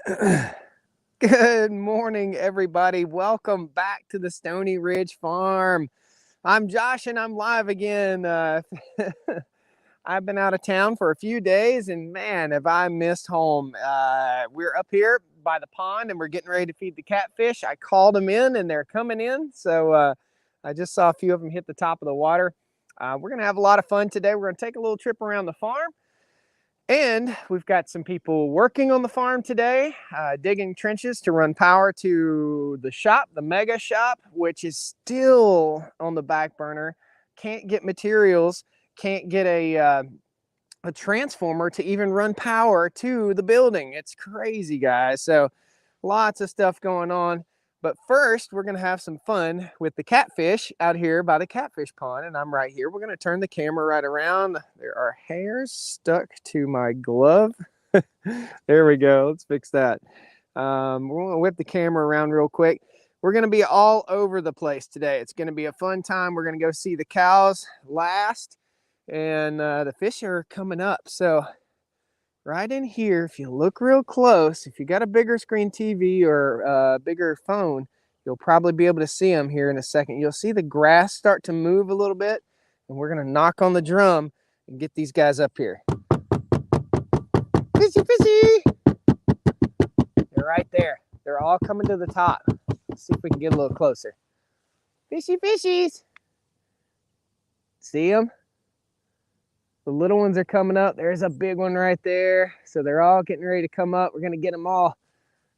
Good morning, everybody. Welcome back to the Stony Ridge Farm. I'm Josh and I'm live again. I've been out of town for a few days and man, have I missed home. We're up here by the pond and we're getting ready to feed the catfish. I called them in and they're coming in. So I just saw a few of them hit the top of the water. We're going to have a lot of fun today. We're going to take a little trip around the farm. And we've got some people working on the farm today, digging trenches to run power to the shop, the mega shop, which is still on the back burner. Can't get materials, can't get a transformer to even run power to the building. It's crazy, guys. So lots of stuff going on. But first, we're going to have some fun with the catfish out here by the catfish pond. And I'm right here. We're going to turn the camera right around. There are hairs stuck to my glove. There we go. Let's fix that. We're going to whip the camera around real quick. We're going to be all over the place today. It's going to be a fun time. We're going to go see the cows last. And the fish are coming up. So right in here, if you look real close, if you got a bigger screen TV or a bigger phone, you'll probably be able to see them here in a second. You'll see the grass start to move a little bit, and we're going to knock on the drum and get these guys up here. Fishy, fishy! They're right there. They're all coming to the top. Let's see if we can get a little closer. Fishy, fishies! See them? The little ones are coming up. There's a big one right there. So they're all getting ready to come up. We're going to get them all.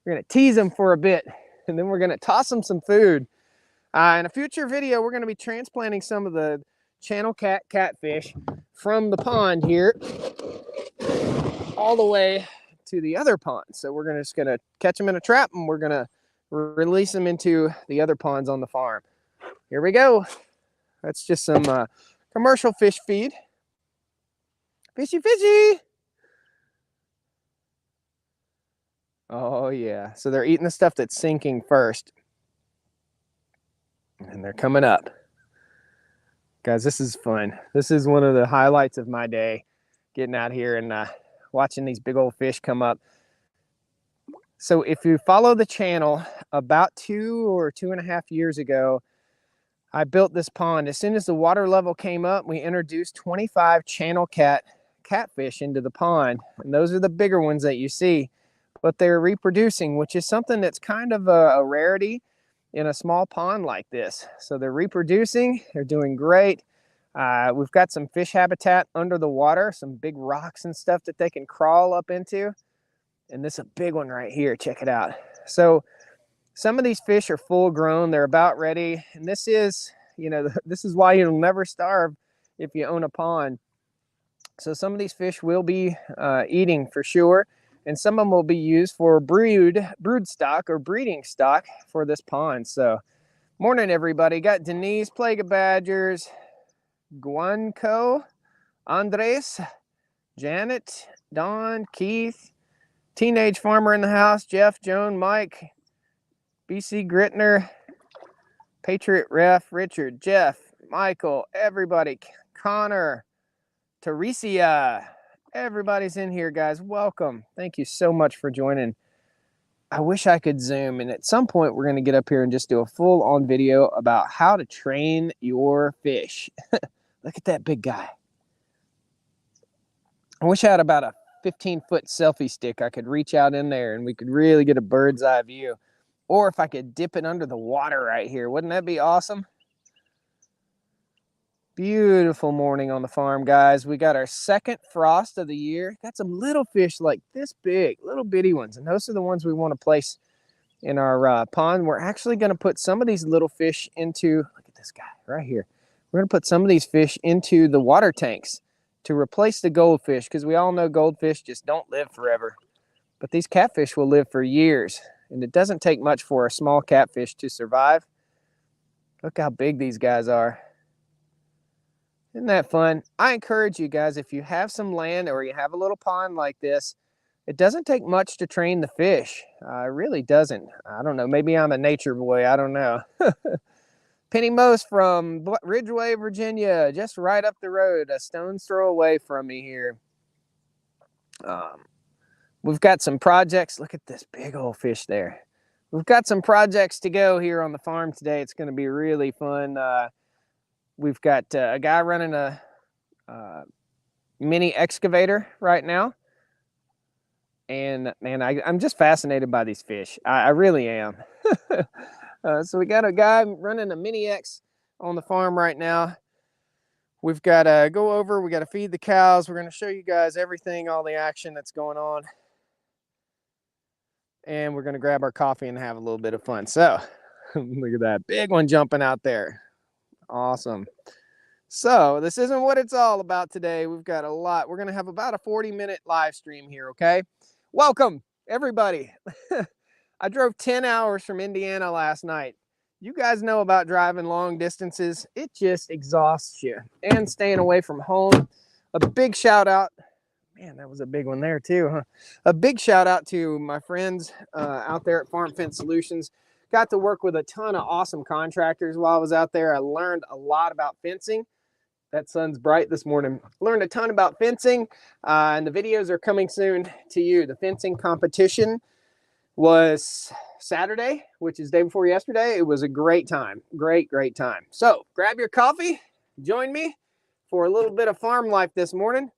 We're going to tease them for a bit, and then we're going to toss them some food. In a future video, we're going to be transplanting some of the channel catfish from the pond here all the way to the other pond. So we're just going to catch them in a trap, and we're going to release them into the other ponds on the farm. Here we go. That's just some commercial fish feed. Fishy, fishy! Oh, yeah. So they're eating the stuff that's sinking first. And they're coming up. Guys, this is fun. This is one of the highlights of my day, getting out here and watching these big old fish come up. So if you follow the channel, about 2 or 2.5 years ago, I built this pond. As soon as the water level came up, we introduced 25 channel catfish into the pond. And those are the bigger ones that you see. But they're reproducing, which is something that's kind of a rarity in a small pond like this. So they're reproducing, they're doing great. We've got some fish habitat under the water, some big rocks and stuff that they can crawl up into. And this is a big one right here, check it out. So some of these fish are full grown, they're about ready. And this is, this is why you'll never starve if you own a pond. So some of these fish will be eating for sure. And some of them will be used for brood stock or breeding stock for this pond. So, morning everybody. Got Denise, Plague of Badgers, Guanco, Andres, Janet, Don, Keith, Teenage Farmer in the house, Jeff, Joan, Mike, BC Gritner, Patriot Ref, Richard, Jeff, Michael, everybody, Connor, Teresia. Everybody's in here, guys. Welcome. Thank you so much for joining. I wish I could zoom, and at some point we're going to get up here and just do a full-on video about how to train your fish. Look at that big guy. I wish I had about a 15-foot selfie stick. I could reach out in there and we could really get a bird's eye view. Or if I could dip it under the water right here. Wouldn't that be awesome? Beautiful morning on the farm, guys. We got our second frost of the year. Got some little fish like this big, little bitty ones. And those are the ones we want to place in our pond. We're actually going to put some of these little fish into, look at this guy right here. We're going to put some of these fish into the water tanks to replace the goldfish, because we all know goldfish just don't live forever. But these catfish will live for years. And it doesn't take much for a small catfish to survive. Look how big these guys are. Isn't that fun? I encourage you guys, if you have some land or you have a little pond like this, it doesn't take much to train the fish. It really doesn't. I don't know. Maybe I'm a nature boy. I don't know. Penny Most from Ridgeway, Virginia, just right up the road, a stone's throw away from me here. we've got some projects. Look at this big old fish there. We've got some projects to go here on the farm today. It's going to be really fun. We've got a guy running a mini excavator right now. And man, I'm just fascinated by these fish. I really am. So we got a guy running a mini X on the farm right now. We've got to go over, we got to feed the cows. We're going to show you guys everything, all the action that's going on. And we're going to grab our coffee and have a little bit of fun. So look at that big one jumping out there. Awesome. So this isn't what it's all about today. We've got a lot. We're going to have about a 40-minute live stream here, okay? Welcome, everybody. I drove 10 hours from Indiana last night. You guys know about driving long distances. It just exhausts you. And staying away from home. A big shout out. Man, that was a big one there too, huh? A big shout out to my friends out there at Farm Fence Solutions. Got to work with a ton of awesome contractors while I was out there. I learned a lot about fencing. That sun's bright this morning. Learned a ton about fencing, and the videos are coming soon to you. The fencing competition was Saturday, which is the day before yesterday. It was a great time. Great time. So grab your coffee. Join me for a little bit of farm life this morning.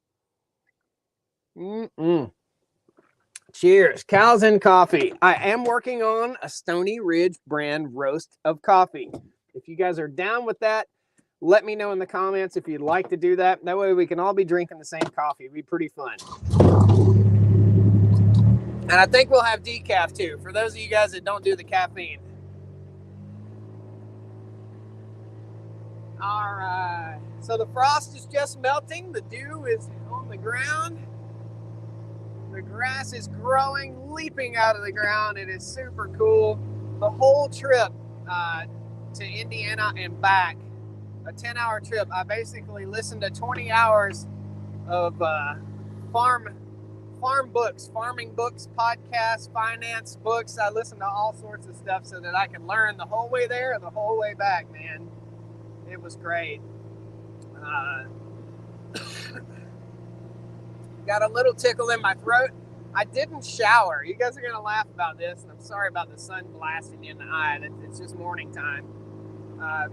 Cheers. Cows and coffee. I am working on a Stony Ridge brand roast of coffee. If you guys are down with that, let me know in the comments if you'd like to do that. That way we can all be drinking the same coffee. It'd be pretty fun. And I think we'll have decaf too, for those of you guys that don't do the caffeine. All right. So the frost is just melting. The dew is on the ground. The grass is growing, leaping out of the ground. It is super cool. The whole trip to Indiana and back, a 10-hour trip, I basically listened to 20 hours of farming books, podcasts, finance books. I listened to all sorts of stuff so that I could learn the whole way there and the whole way back, man. It was great. Got a little tickle in my throat. I didn't shower. You guys are going to laugh about this, and I'm sorry about the sun blasting you in the eye. It's just morning time. I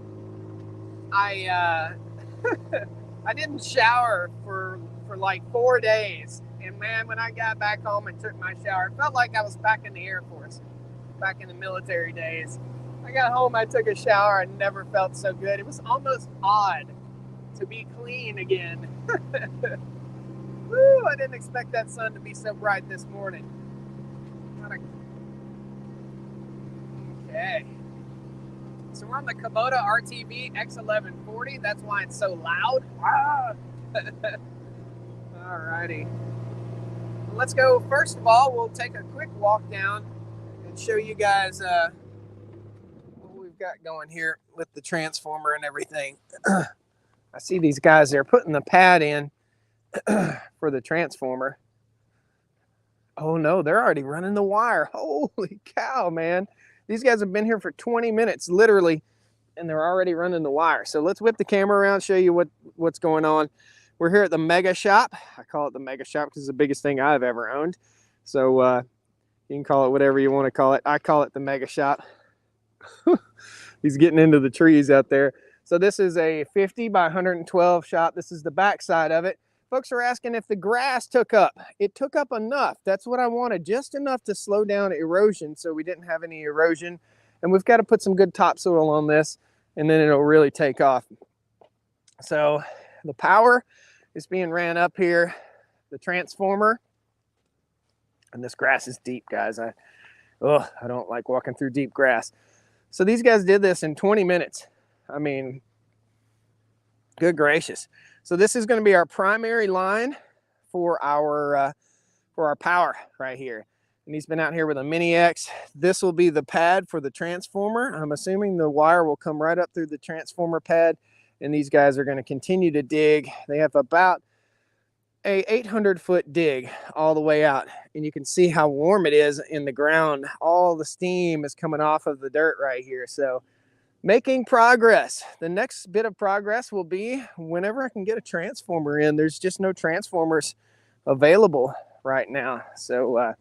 didn't shower for like 4 days. And man, when I got back home and took my shower, it felt like I was back in the Air Force, back in the military days. I got home, I took a shower, and never felt so good. It was almost odd to be clean again. Woo, I didn't expect that sun to be so bright this morning. Okay. So we're on the Kubota RTV X1140. That's why it's so loud. Alrighty. Let's go. First of all, we'll take a quick walk down and show you guys what we've got going here with the transformer and everything. I see these guys, they're putting the pad in for the transformer. Oh no, they're already running the wire. Holy cow, man. These guys have been here for 20 minutes, literally, and they're already running the wire. So let's whip the camera around, show you what's going on. We're here at the Mega Shop. I call it the Mega Shop because it's the biggest thing I've ever owned. So you can call it whatever you want to call it. I call it the Mega Shop. He's getting into the trees out there. So this is a 50 by 112 shop. This is the back side of it. Folks are asking if the grass took up. It took up enough. That's what I wanted, just enough to slow down erosion so we didn't have any erosion. And we've got to put some good topsoil on this, and then it'll really take off. So the power is being ran up here, the transformer, and this grass is deep, guys. I don't like walking through deep grass. So these guys did this in 20 minutes. I mean, good gracious. So this is going to be our primary line for our power right here. And he's been out here with a Mini X. This will be the pad for the transformer. I'm assuming the wire will come right up through the transformer pad, and these guys are going to continue to dig. They have about a 800-foot dig all the way out, and you can see how warm it is in the ground. All the steam is coming off of the dirt right here. So making progress. The next bit of progress will be whenever I can get a transformer in. There's just no transformers available right now. So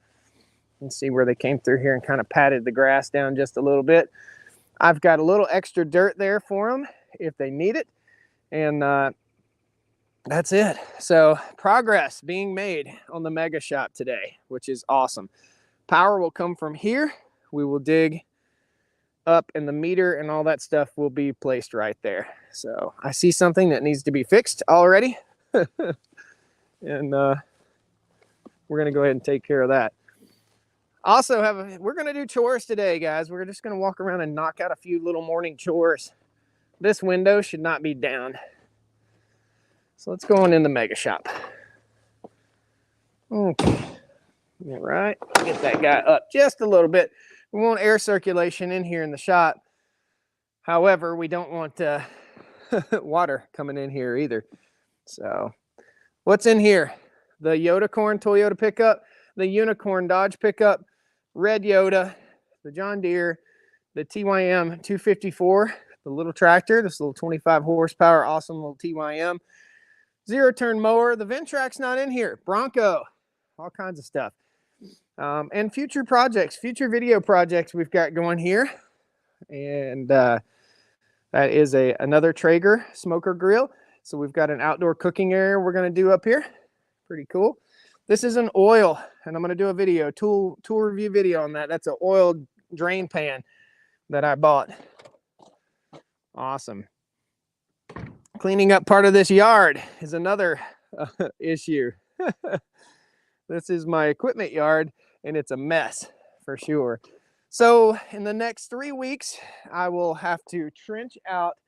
let's see where they came through here and kind of patted the grass down just a little bit. I've got a little extra dirt there for them if they need it. And that's it. So progress being made on the Mega Shop today, which is awesome. Power will come from here. We will dig up and the meter and all that stuff will be placed right there. So I see something that needs to be fixed already. And we're going to go ahead and take care of that. Also we're going to do chores today, guys. We're just going to walk around and knock out a few little morning chores. This window should not be down. So let's go on in the Mega Shop. Okay. All right. Get that guy up just a little bit. We want air circulation in here in the shop. However, we don't want water coming in here either. So what's in here? The Yodacorn Toyota pickup, the Unicorn Dodge pickup, Red Yoda, the John Deere, the TYM 254, the little tractor, this little 25 horsepower, awesome little TYM, zero turn mower. The Ventrax not in here. Bronco, all kinds of stuff. And future projects, future video projects we've got going here. And that is another Traeger smoker grill. So we've got an outdoor cooking area we're going to do up here. Pretty cool. This is an oil, and I'm going to do a video, tool review video on that. That's an oil drain pan that I bought. Awesome. Cleaning up part of this yard is another issue. This is my equipment yard, and it's a mess for sure. So in the next 3 weeks, I will have to trench out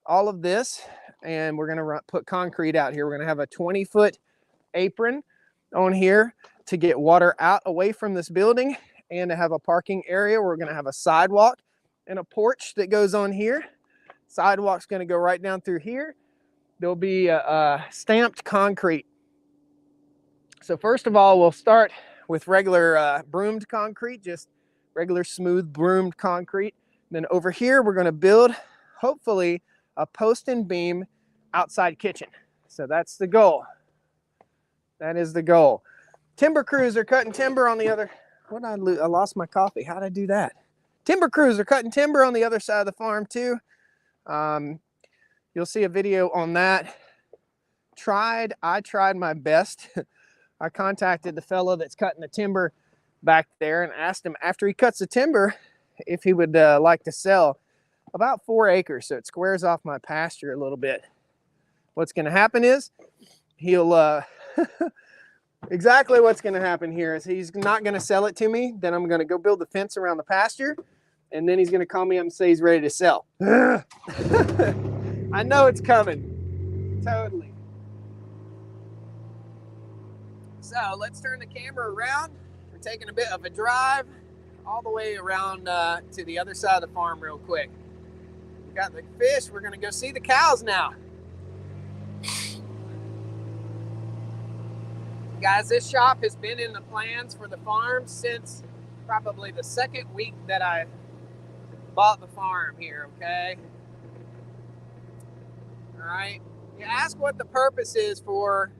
all of this, and we're going to put concrete out here. We're going to have a 20-foot apron on here to get water out away from this building, and to have a parking area. We're going to have a sidewalk and a porch that goes on here. Sidewalk's going to go right down through here. There'll be stamped concrete. So first of all, we'll start with regular broomed concrete, just regular smooth broomed concrete. Then over here, we're going to build, hopefully, a post and beam outside kitchen. So that's the goal. That is the goal. Timber crews are cutting timber on the other. What did I lose? I lost my coffee. How did I do that? Timber crews are cutting timber on the other side of the farm too. You'll see a video on that. I tried my best. I contacted the fellow that's cutting the timber back there and asked him after he cuts the timber if he would like to sell about 4 acres. So it squares off my pasture a little bit. What's going to happen is he'll exactly what's going to happen here is he's not going to sell it to me. Then I'm going to go build the fence around the pasture, and then he's going to call me up and say he's ready to sell. I know it's coming. Totally. So let's turn the camera around. We're taking a bit of a drive all the way around to the other side of the farm real quick. We got the fish. We're going to go see the cows now. Guys, this shop has been in the plans for the farm since probably the second week that I bought the farm here, okay? All right. You ask what the purpose is for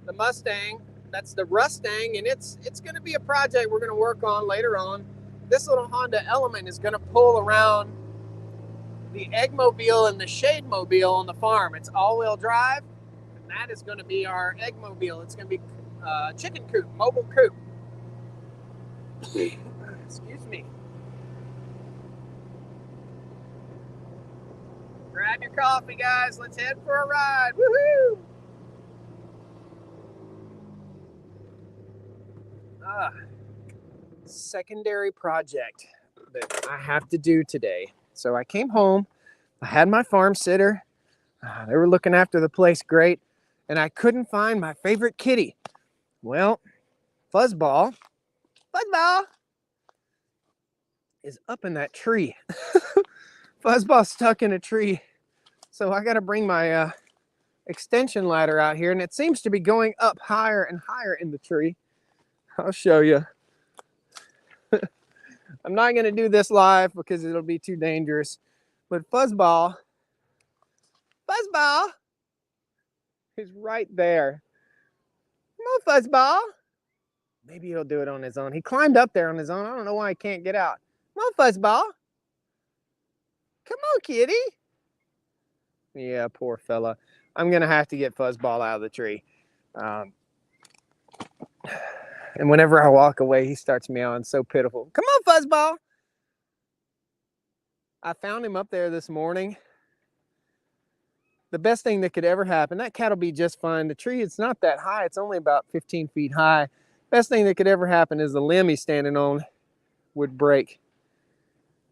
the Mustang. That's the Rustang, and it's going to be a project we're going to work on later on. This little Honda Element is going to pull around the Eggmobile and the Shademobile on the farm. It's all-wheel drive, and that is going to be our Eggmobile. It's going to be chicken coop, mobile coop. Excuse me. Grab your coffee, guys. Let's head for a ride. Woohoo! Secondary project that I have to do today. So I came home, I had my farm sitter, they were looking after the place great, and I couldn't find my favorite kitty. Well, Fuzzball is up in that tree. Fuzzball's stuck in a tree. So I got to bring my extension ladder out here, and it seems to be going up higher and higher in the tree. I'll show you. I'm not going to do this live because it'll be too dangerous. But Fuzzball is right there. Come on, Fuzzball. Maybe he'll do it on his own. He climbed up there on his own. I don't know why he can't get out. Come on, Fuzzball. Come on, kitty. Yeah, poor fella. I'm going to have to get Fuzzball out of the tree. And whenever I walk away, he starts meowing so pitiful. Come on, Fuzzball. I found him up there this morning. The best thing that could ever happen, that cat'll be just fine. The tree, it's not that high. It's only about 15 feet high. Best thing that could ever happen is the limb he's standing on would break.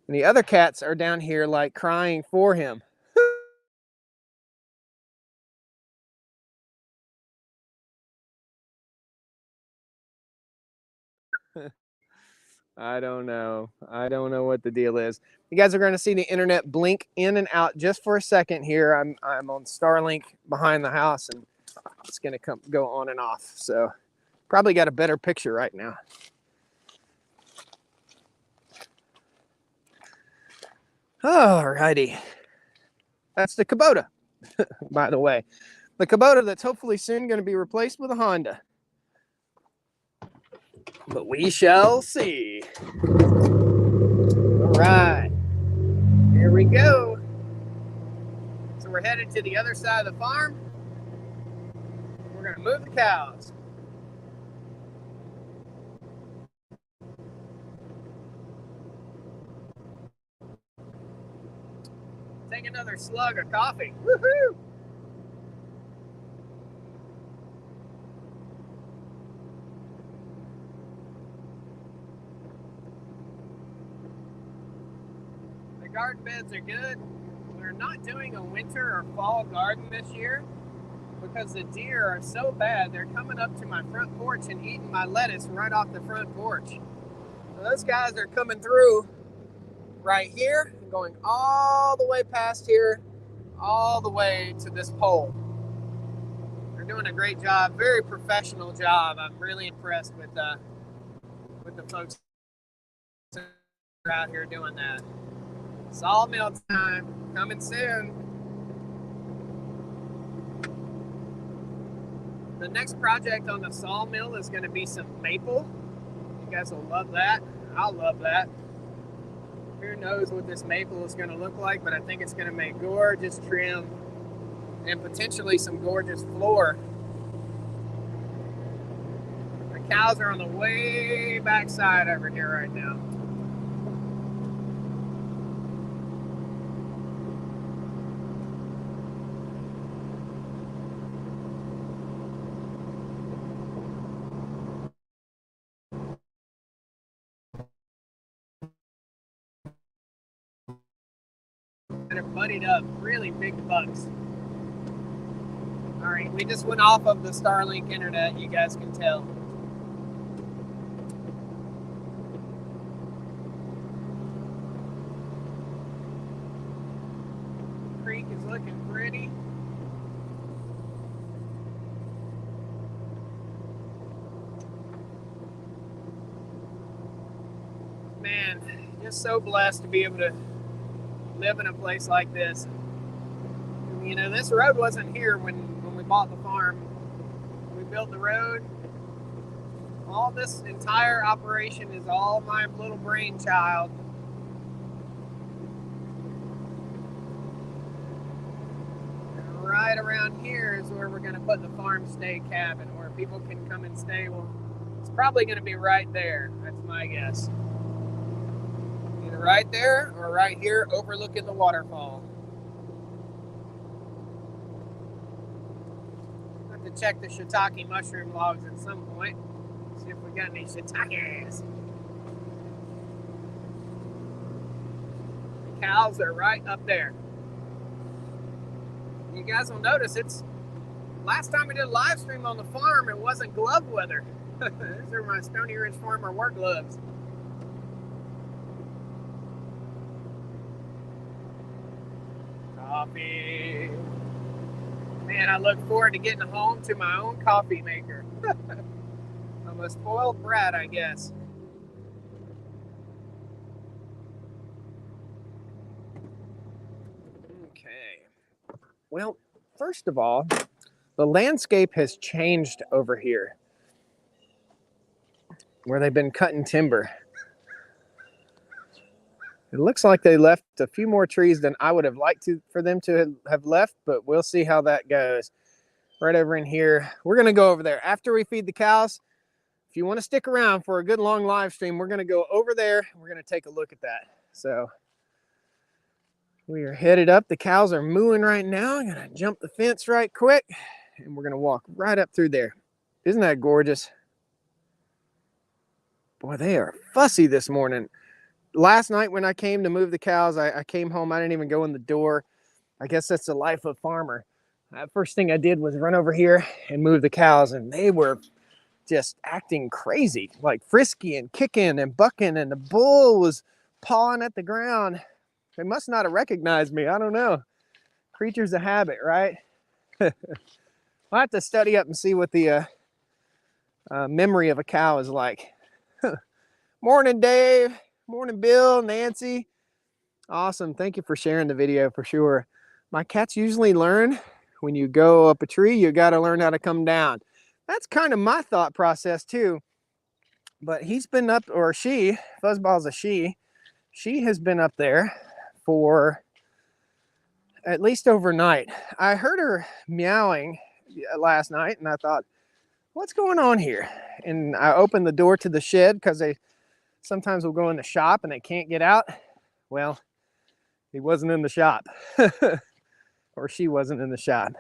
And the other cats are down here like crying for him. I don't know. I don't know what the deal is. You guys are going to see the internet blink in and out just for a second here. I'm on Starlink behind the house, and it's going to go on and off. So probably got a better picture right now. All righty. That's the Kubota, by the way. The Kubota that's hopefully soon going to be replaced with a Honda. But we shall see. All right. Here we go. So we're headed to the other side of the farm. We're going to move the cows. Take another slug of coffee. Woohoo! The garden beds are good. We're not doing a winter or fall garden this year because the deer are so bad. They're coming up to my front porch and eating my lettuce right off the front porch. So those guys are coming through right here, going all the way past here, all the way to this pole. They're doing a great job, very professional job. I'm really impressed with the folks that are out here doing that. Sawmill time, coming soon. The next project on the sawmill is going to be some maple. You guys will love that. I'll love that. Who knows what this maple is going to look like, but I think it's going to make gorgeous trim and potentially some gorgeous floor. The cows are on the way back side over here right now. They're buddied up, really big bucks. All right, we just went off of the Starlink internet, you guys can tell. The creek is looking pretty. Man, just so blessed to be able to live in a place like this. You know, this road wasn't here when we bought the farm. We built the road. All this entire operation is all my little brainchild. And right around here is where we're going to put the farm stay cabin, where people can come and stay. Well, it's probably going to be right there. That's my guess. Either right there or right here overlooking the waterfall. I have to check the shiitake mushroom logs at some point. See if we got any shiitakes. The cows are right up there. You guys will notice it's last time we did a live stream on the farm, it wasn't glove weather. These are my Stony Ridge Farmer work gloves. Coffee. Man, I look forward to getting home to my own coffee maker. I'm a spoiled brat, I guess. Okay. Well, first of all, the landscape has changed over here. where they've been cutting timber. It looks like they left a few more trees than I would have liked for them to have left, but we'll see how that goes. Right over in here, we're going to go over there after we feed the cows. If you want to stick around for a good long live stream, we're going to go over there and we're going to take a look at that. So we are headed up. The cows are mooing right now. I'm going to jump the fence right quick and we're going to walk right up through there. Isn't that gorgeous? Boy, they are fussy this morning. Last night when I came to move the cows, I came home. I didn't even go in the door. I guess that's the life of a farmer. First thing I did was run over here and move the cows, and they were just acting crazy, like frisky and kicking and bucking, and the bull was pawing at the ground. They must not have recognized me. I don't know. Creatures of habit, right? I'll have to study up and see what the memory of a cow is like. Morning, Dave. Morning, Bill, Nancy. Awesome. Thank you for sharing the video for sure. My cats usually learn when you go up a tree, you got to learn how to come down. That's kind of my thought process too. But he's been up, or she, Fuzzball's a she has been up there for at least overnight. I heard her meowing last night and I thought, what's going on here? And I opened the door to the shed because they sometimes will go in the shop and they can't get out. Well, he wasn't in the shop. Or she wasn't in the shop.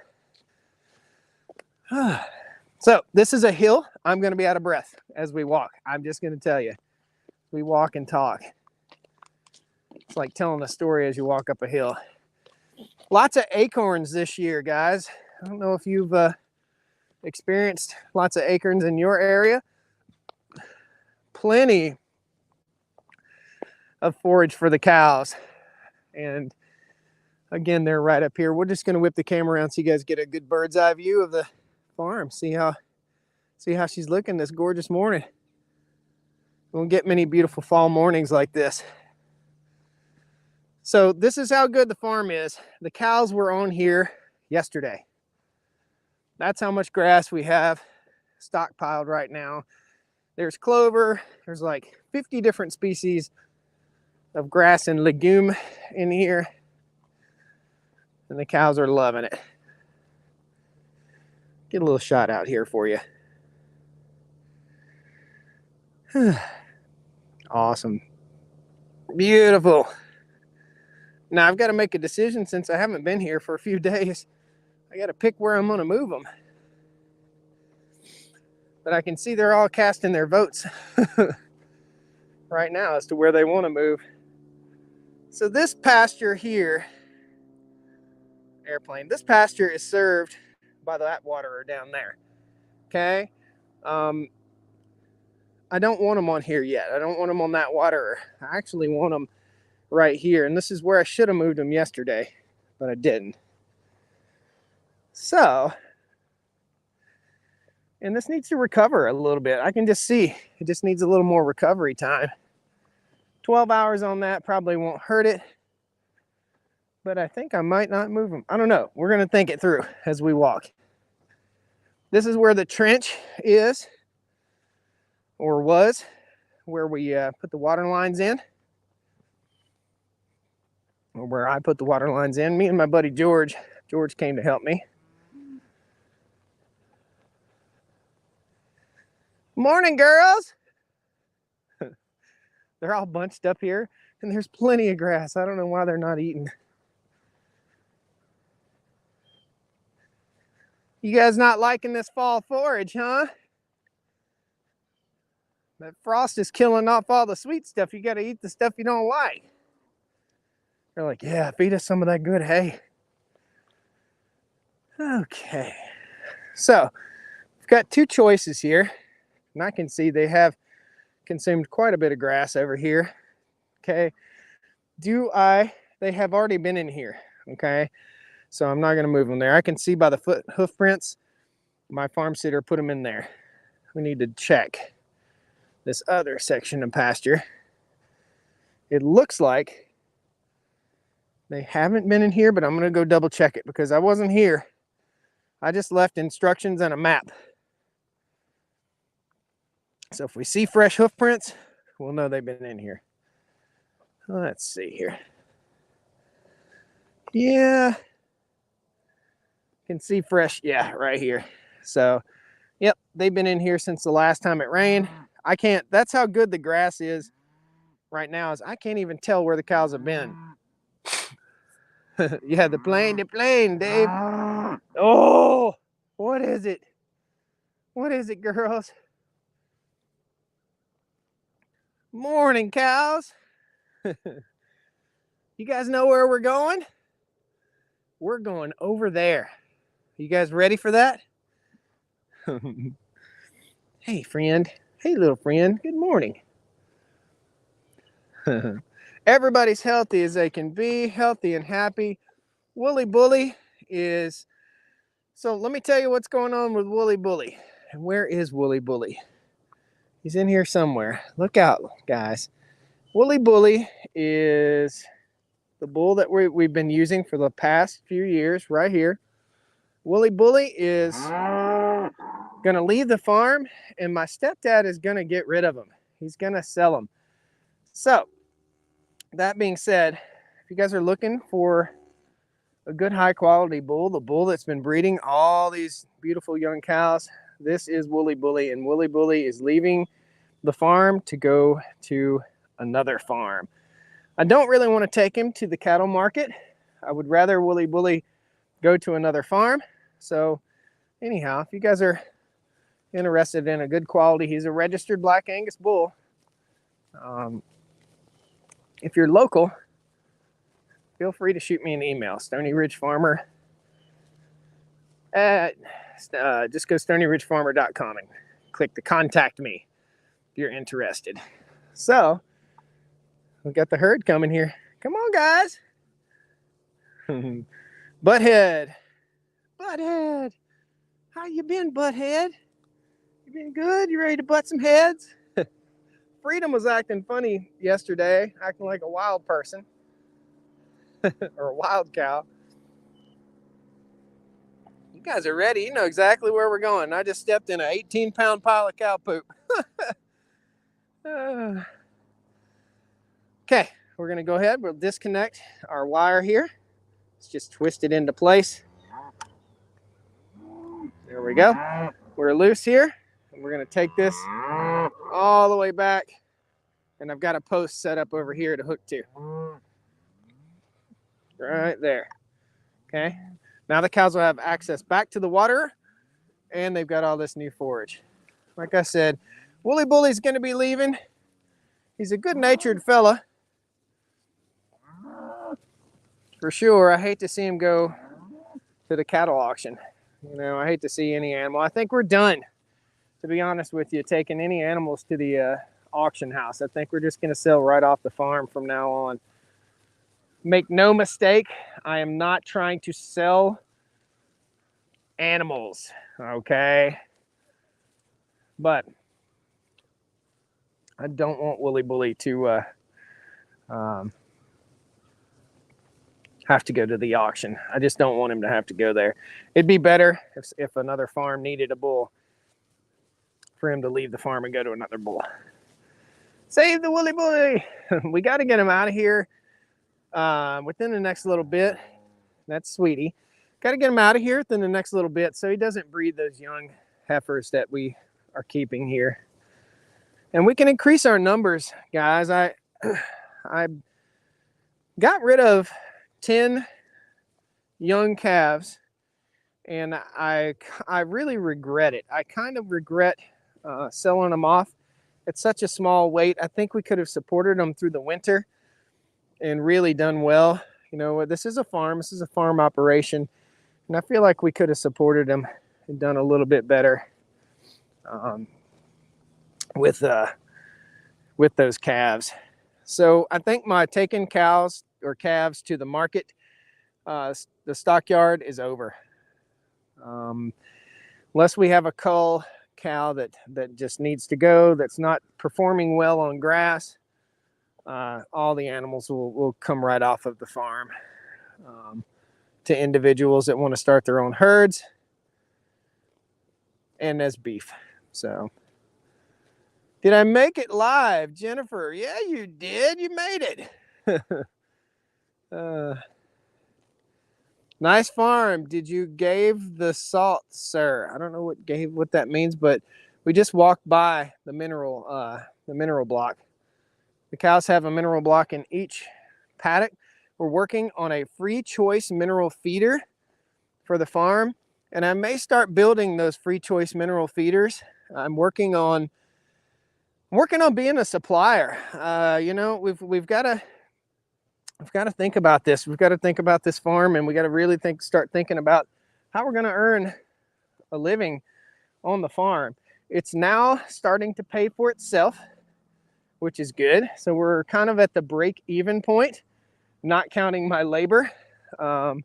So this is a hill. I'm going to be out of breath as we walk. I'm just going to tell you. We walk and talk. It's like telling a story as you walk up a hill. Lots of acorns this year, guys. I don't know if you've experienced lots of acorns in your area. Plenty of forage for the cows. And again, they're right up here. We're just going to whip the camera around so you guys get a good bird's eye view of the farm. See how she's looking this gorgeous morning. We won't get many beautiful fall mornings like this. So this is how good the farm is. The cows were on here yesterday. That's how much grass we have stockpiled right now. There's clover. There's like 50 different species of grass and legume in here. And the cows are loving it. Get a little shot out here for you. Awesome. Beautiful. Now I've got to make a decision since I haven't been here for a few days. I got to pick where I'm going to move them. But I can see they're all casting their votes right now as to where they want to move. So this pasture here, airplane, this pasture is served by that waterer down there. Okay. I don't want them on here yet. I don't want them on that waterer. I actually want them right here. And this is where I should have moved them yesterday, but I didn't. So, and this needs to recover a little bit. I can just see it just needs a little more recovery time. 12 hours on that probably won't hurt it, but I think I might not move them. I don't know. We're going to think it through as we walk. This is where the trench is, or was, where we put the water lines in, or where I put the water lines in. Me and my buddy George came to help me. Morning, girls. They're all bunched up here, and there's plenty of grass. I don't know why they're not eating. You guys not liking this fall forage, huh? That frost is killing off all the sweet stuff. You got to eat the stuff you don't like. They're like, yeah, feed us some of that good hay. Okay. So, we've got two choices here. And I can see they have consumed quite a bit of grass over here. Okay. They have already been in here. Okay. So I'm not going to move them there. I can see by the hoof prints, my farm sitter put them in there. We need to check this other section of pasture. It looks like they haven't been in here, but I'm going to go double check it because I wasn't here. I just left instructions and a map. So if we see fresh hoof prints, we'll know they've been in here. Let's see here. Yeah, can see fresh. Yeah, right here. So, yep, they've been in here since the last time it rained. I can't, that's how good the grass is right now, is I can't even tell where the cows have been. Yeah, the plane, Dave. Oh, what is it? What is it, girls? Morning, cows. You guys know where we're going? We're going over there. You guys ready for that? Hey, friend. Hey, little friend. Good morning. Everybody's healthy as they can be, healthy and happy. Woolly Bully is... So let me tell you what's going on with Woolly Bully. And where is Woolly Bully? He's in here somewhere. Look out, guys. Woolly Bully is the bull that we've been using for the past few years right here. Woolly Bully is going to leave the farm, and my stepdad is going to get rid of him. He's going to sell him. So, that being said, if you guys are looking for a good high quality bull, the bull that's been breeding all these beautiful young cows, this is Woolly Bully, and Woolly Bully is leaving the farm to go to another farm. I don't really want to take him to the cattle market. I would rather Woolly Bully go to another farm. So anyhow, if you guys are interested in a good quality, he's a registered Black Angus bull. If you're local, feel free to shoot me an email, Stony Ridge Farmer. Just go stonyridgefarmer.com and click the contact me if you're interested. So we got the herd coming here. Come on, guys. Butthead. Butthead. How you been, Butthead? You been good? You ready to butt some heads? Freedom was acting funny yesterday, acting like a wild person. Or a wild cow. You guys are ready. You know exactly where we're going. I just stepped in an 18-pound pile of cow poop. Okay, we're going to go ahead. We'll disconnect our wire here. It's just twisted into place. There we go. We're loose here. And we're going to take this all the way back. And I've got a post set up over here to hook to. Right there. Okay. Now the cows will have access back to the water, and they've got all this new forage. Like I said, Woolly Bully's going to be leaving. He's a good-natured fella. For sure. I hate to see him go to the cattle auction. You know, I hate to see any animal. I think we're done, to be honest with you, taking any animals to the auction house. I think we're just going to sell right off the farm from now on. Make no mistake, I am not trying to sell animals, okay? But I don't want Woolly Bully to have to go to the auction. I just don't want him to have to go there. It'd be better if another farm needed a bull for him to leave the farm and go to another bull. Save the Woolly Bully! We got to get him out of here within the next little bit. That's Sweetie. Got to get him out of here within the next little bit so he doesn't breed those young heifers that we are keeping here. And we can increase our numbers, guys. I got rid of 10 young calves, and I really regret it. I kind of regret selling them off at such a small weight. I think we could have supported them through the winter and really done well. You know, this is a farm. This is a farm operation, and I feel like we could have supported them and done a little bit better with those calves. So I think my taking cows or calves to the market, the stockyard is over. Unless we have a cull cow that just needs to go, that's not performing well on grass, all the animals will come right off of the farm to individuals that want to start their own herds and as beef. So Did I make it live, Jennifer? Yeah, you did. You made it. Nice farm. Did you gave the salt, sir? I don't know what that means, but we just walked by the mineral block. The cows have a mineral block in each paddock. We're working on a free choice mineral feeder for the farm, and I may start building those free choice mineral feeders. I'm working on being a supplier. You know, we've got to think about this. We've got to think about this farm, and we got to really start thinking about how we're going to earn a living on the farm. It's now starting to pay for itself, which is good. So we're kind of at the break-even point, not counting my labor. But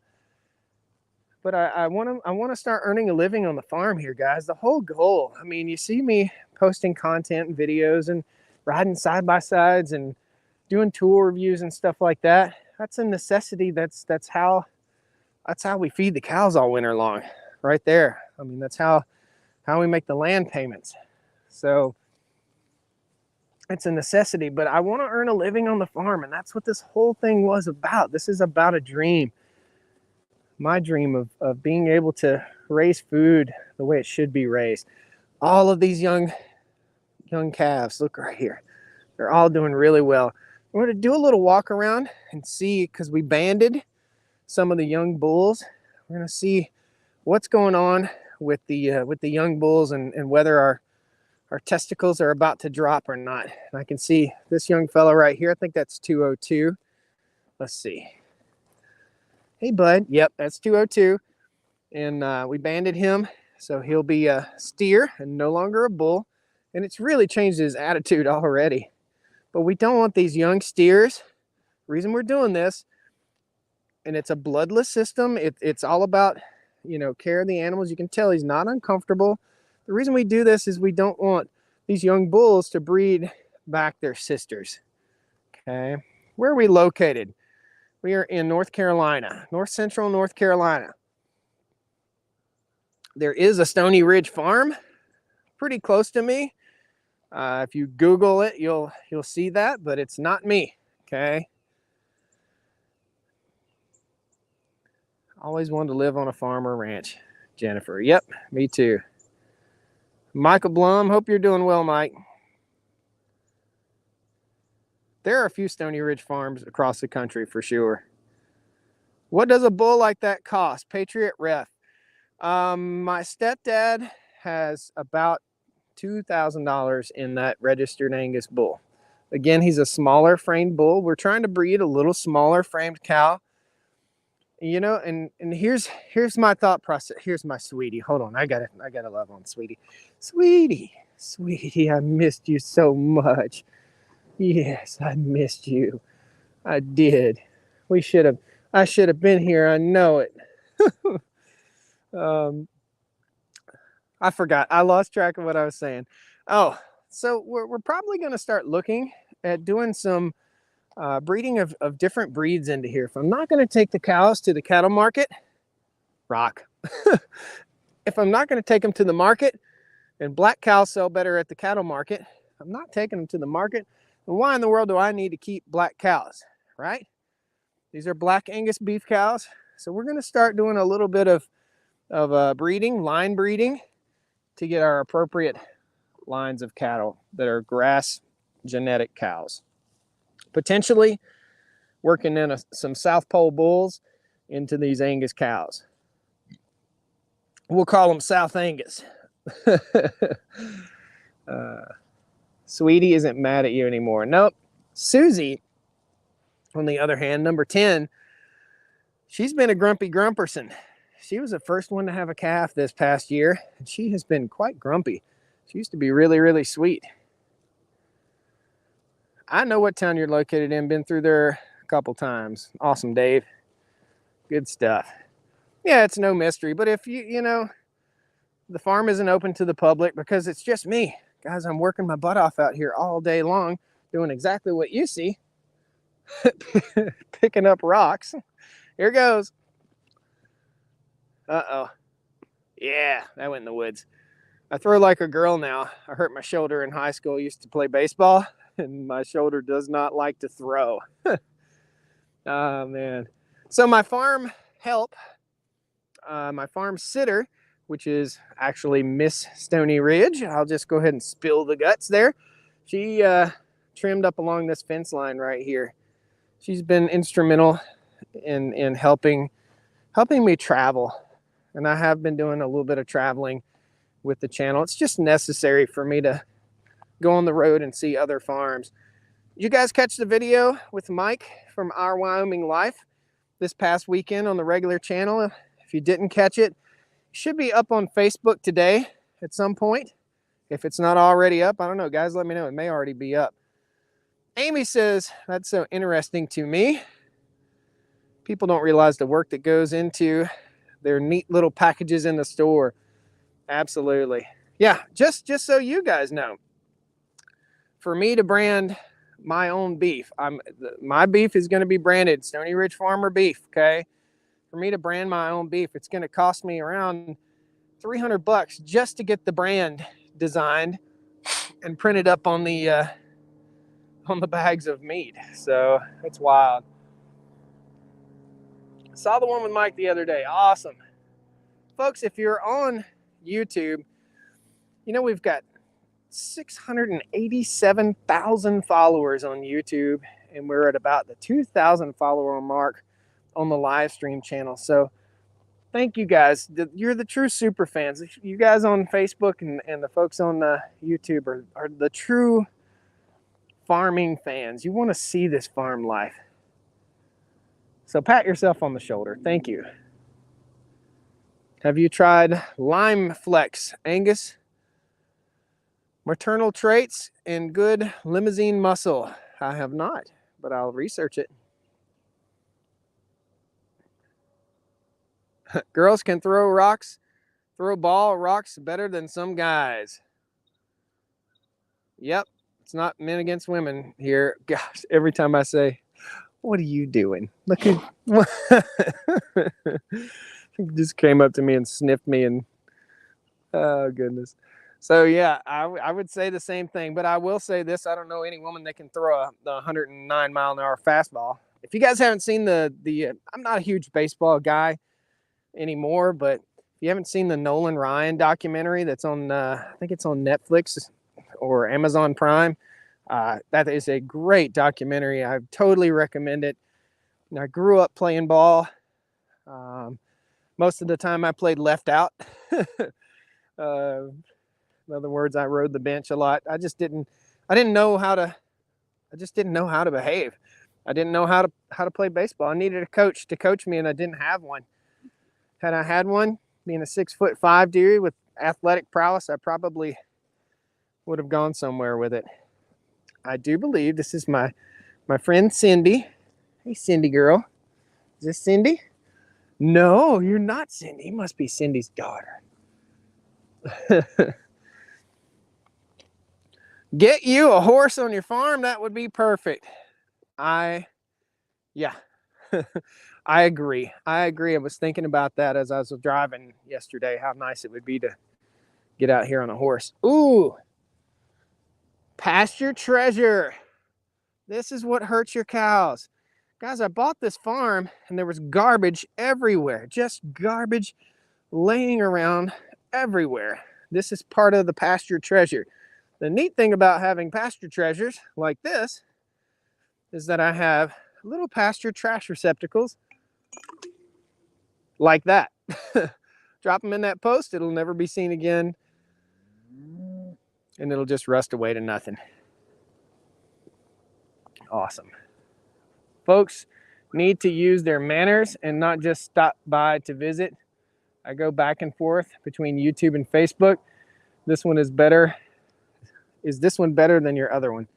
I want to start earning a living on the farm here, guys. The whole goal. I mean, you see me posting content and videos and riding side by sides and doing tool reviews and stuff like that. That's a necessity. That's how we feed the cows all winter long, right there. I mean, that's how we make the land payments. So it's a necessity, but I want to earn a living on the farm, and that's what this whole thing was about. This is about a dream. My dream of being able to raise food the way it should be raised. All of these young calves, look right here. They're all doing really well. We're going to do a little walk around and see, because we banded some of the young bulls. We're going to see what's going on with the young bulls and whether our testicles are about to drop or not. And I can see this young fellow right here. I think that's 202. Let's see. Hey, bud. Yep, that's 202. And we banded him, so he'll be a steer and no longer a bull. And it's really changed his attitude already. But we don't want these young steers. The reason we're doing this, and it's a bloodless system. It's all about, you know, care of the animals. You can tell he's not uncomfortable. The reason we do this is we don't want these young bulls to breed back their sisters. Okay. Where are we located? We are in North Carolina, north central North Carolina. There is a Stony Ridge farm pretty close to me. If you Google it, you'll see that, but it's not me. Okay. Always wanted to live on a farm or ranch. Jennifer. Yep, me too. Michael Blum, hope you're doing well, Mike. There are a few Stony Ridge farms across the country for sure. What does a bull like that cost? Patriot Ref. My stepdad has about $2,000 in that registered Angus bull. Again, he's a smaller framed bull. We're trying to breed a little smaller framed cow. You know, and here's my thought process. Here's my sweetie. Hold on, I gotta love on sweetie. Sweetie, I missed you so much. Yes, I missed you. I did. I should have been here. I know it. I forgot. I lost track of what I was saying. Oh, so we're probably going to start looking at doing some breeding of different breeds into here. If I'm not going to take the cows to the cattle market, rock. If I'm not going to take them to the market, and black cows sell better at the cattle market, I'm not taking them to the market. And why in the world do I need to keep black cows, right? These are black Angus beef cows. So we're going to start doing a little bit of breeding, line breeding, to get our appropriate lines of cattle that are grass genetic cows. Potentially working in some South Pole bulls into these Angus cows. We'll call them South Angus. Sweetie isn't mad at you anymore. Nope. Susie, on the other hand, number 10, she's been a grumpy grumperson. She was the first one to have a calf this past year, and she has been quite grumpy. She used to be really, really sweet. I know what town you're located in. Been through there a couple times. Awesome, Dave. Good stuff. Yeah, it's no mystery, but if you know, the farm isn't open to the public because it's just me. Guys, I'm working my butt off out here all day long, doing exactly what you see. Picking up rocks. Here goes. Uh-oh. Yeah, that went in the woods. I throw like a girl now. I hurt my shoulder in high school. I used to play baseball, and my shoulder does not like to throw. Oh, man. So my farm help, my farm sitter, which is actually Miss Stony Ridge. I'll just go ahead and spill the guts there. She trimmed up along this fence line right here. She's been instrumental in helping me travel. And I have been doing a little bit of traveling with the channel. It's just necessary for me to go on the road and see other farms. You guys catch the video with Mike from Our Wyoming Life this past weekend on the regular channel? If you didn't catch it, it should be up on Facebook today at some point. If it's not already up, I don't know, guys, let me know. It may already be up. Amy says, that's so interesting to me. People don't realize the work that goes into their neat little packages in the store. Absolutely. Yeah, just so you guys know, for me to brand my own beef, my beef is going to be branded Stony Ridge Farmer beef, okay? For me to brand my own beef, it's going to cost me around $300 just to get the brand designed and printed up on the bags of meat. So it's wild. Saw the one with Mike the other day. Awesome. Folks, if you're on YouTube, you know we've got 687,000 followers on YouTube, and we're at about the 2,000 follower mark on the live stream channel. So thank you guys. You're the true super fans. You guys on Facebook and the folks on YouTube are the true farming fans. You want to see this farm life. So pat yourself on the shoulder. Thank you. Have you tried Lime Flex, Angus? Maternal traits and good limousine muscle. I have not, but I'll research it. Girls can throw rocks, rocks better than some guys. Yep, it's not men against women here. Gosh, every time I say, what are you doing? Look at he just came up to me and sniffed me, and oh goodness. So yeah, I would say the same thing, but I will say this: I don't know any woman that can throw a 109-mile-an-hour fastball. If you guys haven't seen the I'm not a huge baseball guy anymore, but if you haven't seen the Nolan Ryan documentary that's on, I think it's on Netflix or Amazon Prime, that is a great documentary. I totally recommend it. And I grew up playing ball. Most of the time I played left out. In other words, I rode the bench a lot. I didn't know how to behave. I didn't know how to play baseball. I needed a coach to coach me, and I didn't have one. Had I had one, being a 6'5" dude with athletic prowess, I probably would have gone somewhere with it. I do believe this is my friend Cindy. Hey, Cindy girl. Is this Cindy? No, you're not Cindy. You must be Cindy's daughter. Get you a horse on your farm. That would be perfect. Yeah. I agree. I was thinking about that as I was driving yesterday, how nice it would be to get out here on a horse. Ooh, pasture treasure. This is what hurts your cows. Guys, I bought this farm and there was garbage everywhere, just garbage laying around everywhere. This is part of the pasture treasure. The neat thing about having pasture treasures like this is that I have little pasture trash receptacles like that. Drop them in that post, it'll never be seen again, and it'll just rust away to nothing. Awesome. Folks need to use their manners and not just stop by to visit. I go back and forth between YouTube and Facebook. This one is better. Is this one better than your other one?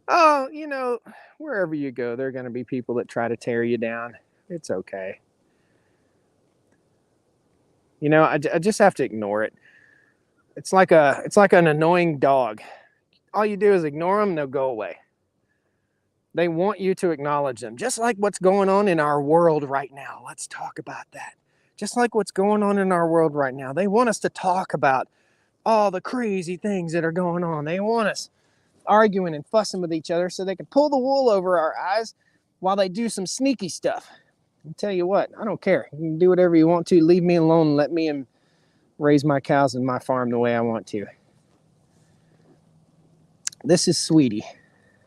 Oh, you know, wherever you go, there are going to be people that try to tear you down. It's okay. You know, I just have to ignore it. It's like an annoying dog. All you do is ignore them, they'll go away. They want you to acknowledge them, just like what's going on in our world right now. Let's talk about that. Just like what's going on in our world right now. They want us to talk about all the crazy things that are going on. They want us arguing and fussing with each other so they can pull the wool over our eyes while they do some sneaky stuff. I'll tell you what, I don't care. You can do whatever you want to. Leave me alone and let me raise my cows and my farm the way I want to. This is Sweetie.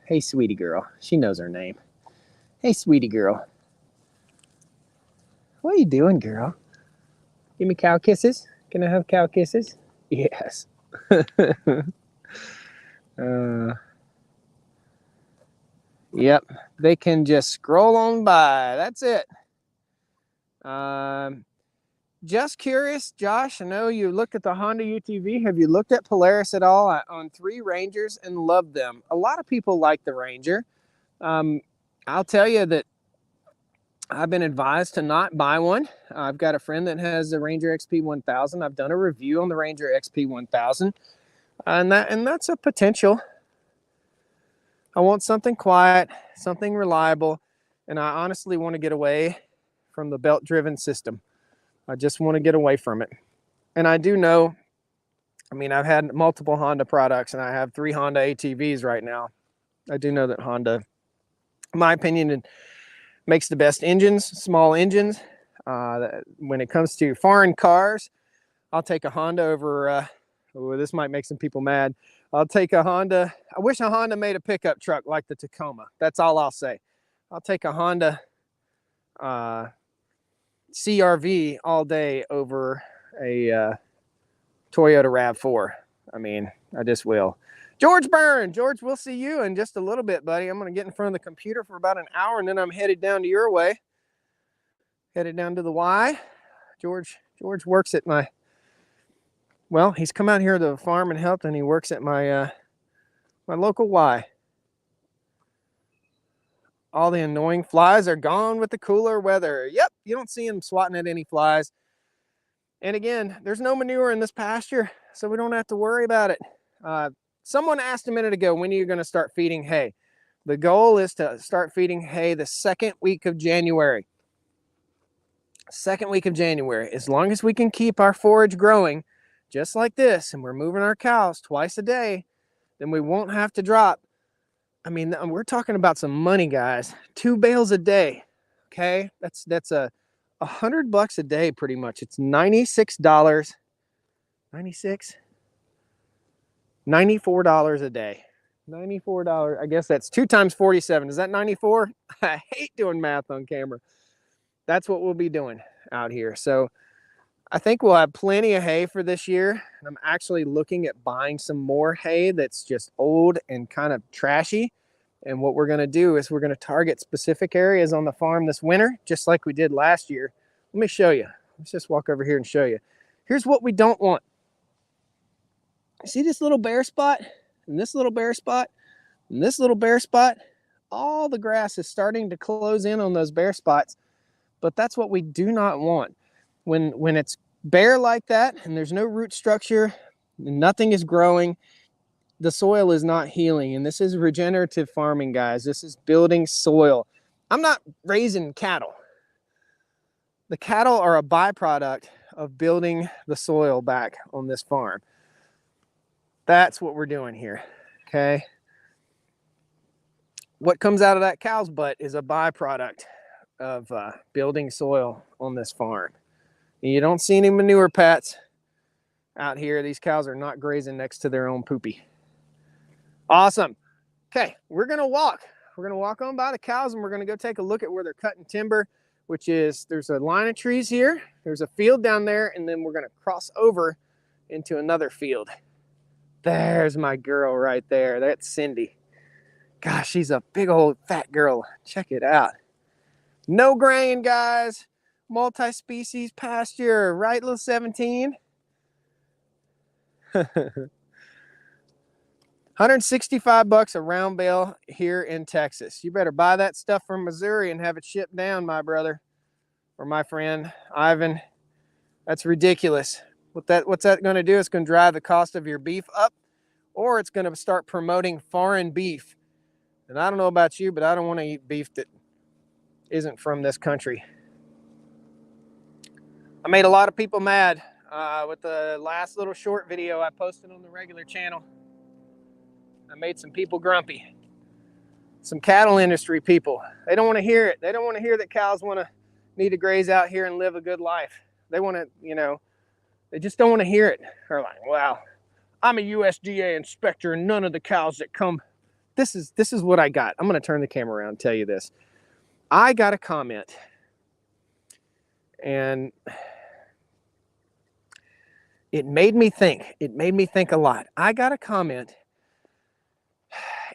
Hey, Sweetie girl. She knows her name. Hey, Sweetie girl. What are you doing, girl? Give me cow kisses. Can I have cow kisses? Yes. Yep. They can just scroll on by. That's it. Just curious, Josh, I know you looked at the Honda UTV. Have you looked at Polaris at all? I own 3 Rangers and love them. A lot of people like the Ranger. I'll tell you that I've been advised to not buy one. I've got a friend that has the Ranger XP 1000. I've done a review on the Ranger XP 1000, and that's a potential. I want something quiet, something reliable, and I honestly want to get away from the belt-driven system. I just want to get away from it. And I do know, I mean, I've had multiple Honda products, and I have 3 Honda ATVs right now. I do know that Honda, in my opinion, makes the best engines, small engines. When it comes to foreign cars, I'll take a Honda over, this might make some people mad. I'll take a Honda. I wish a Honda made a pickup truck like the Tacoma. That's all I'll say. I'll take a Honda CRV all day over a Toyota RAV4. I mean, I just will. George Byrne. George, we'll see you in just a little bit, buddy. I'm going to get in front of the computer for about an hour, and then I'm headed down to your way. Headed down to the Y. George works at my, well, he's come out here to the farm and helped, and he works at my my local Y. All the annoying flies are gone with the cooler weather. Yep, you don't see them swatting at any flies. And again, there's no manure in this pasture, so we don't have to worry about it. Someone asked a minute ago, when are you going to start feeding hay? The goal is to start feeding hay the 2nd week of January. 2nd week of January. As long as we can keep our forage growing just like this, and we're moving our cows twice a day, then we won't have to drop. I mean, we're talking about some money, guys. 2 bales a day, okay? That's $100 a day, pretty much. It's $96, $94 a day. $94. I guess that's 2 times 47. Is that 94? I hate doing math on camera. That's what we'll be doing out here. So I think we'll have plenty of hay for this year. I'm actually looking at buying some more hay that's just old and kind of trashy. And what we're going to do is we're going to target specific areas on the farm this winter, just like we did last year. Let me show you. Let's just walk over here and show you. Here's what we don't want. See this little bare spot? And this little bare spot? And this little bare spot? All the grass is starting to close in on those bare spots. But that's what we do not want. When it's bare like that and there's no root structure, nothing is growing, the soil is not healing. And this is regenerative farming, guys. This is building soil. I'm not raising cattle. The cattle are a byproduct of building the soil back on this farm. That's what we're doing here, okay? What comes out of that cow's butt is a byproduct of building soil on this farm. And you don't see any manure pats out here. These cows are not grazing next to their own poopy. Awesome. Okay, we're going to walk. We're going to walk on by the cows, and we're going to go take a look at where they're cutting timber, which is, there's a line of trees here. There's a field down there, and then we're going to cross over into another field. There's my girl right there. That's Cindy. Gosh, she's a big old fat girl. Check it out. No grain, guys. Multi-species pasture, right, little 17? 165 bucks a round bale here in Texas. You better buy that stuff from Missouri and have it shipped down, my brother or my friend Ivan. That's ridiculous. What's that going to do? It's going to drive the cost of your beef up, or it's going to start promoting foreign beef. And I don't know about you, but I don't want to eat beef that isn't from this country. I made a lot of people mad with the last little short video I posted on the regular channel. I made some people grumpy. Some cattle industry people. They don't want to hear it. They don't want to hear that cows need to graze out here and live a good life. They want to, they just don't want to hear it. They're like, wow, I'm a USDA inspector and none of the cows that come. This is what I got. I'm going to turn the camera around and tell you this. I got a comment, and it made me think. It made me think a lot. I got a comment,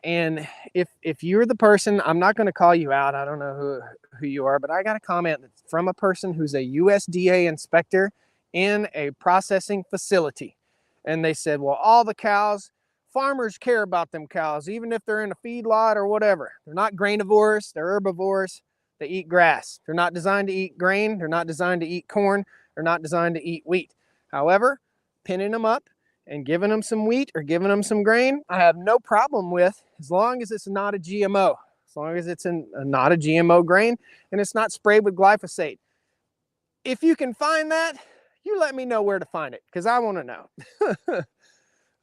and if you're the person, I'm not going to call you out. I don't know who you are, but I got a comment from a person who's a USDA inspector in a processing facility. And they said, well, all the cows, farmers care about them cows, even if they're in a feedlot or whatever. They're not grainivores, they're herbivores. They eat grass. They're not designed to eat grain. They're not designed to eat corn. They're not designed to eat wheat. However, pinning them up and giving them some wheat or giving them some grain, I have no problem with, as long as it's not a GMO, as long as it's not a GMO grain and it's not sprayed with glyphosate. If you can find that, you let me know where to find it, because I want to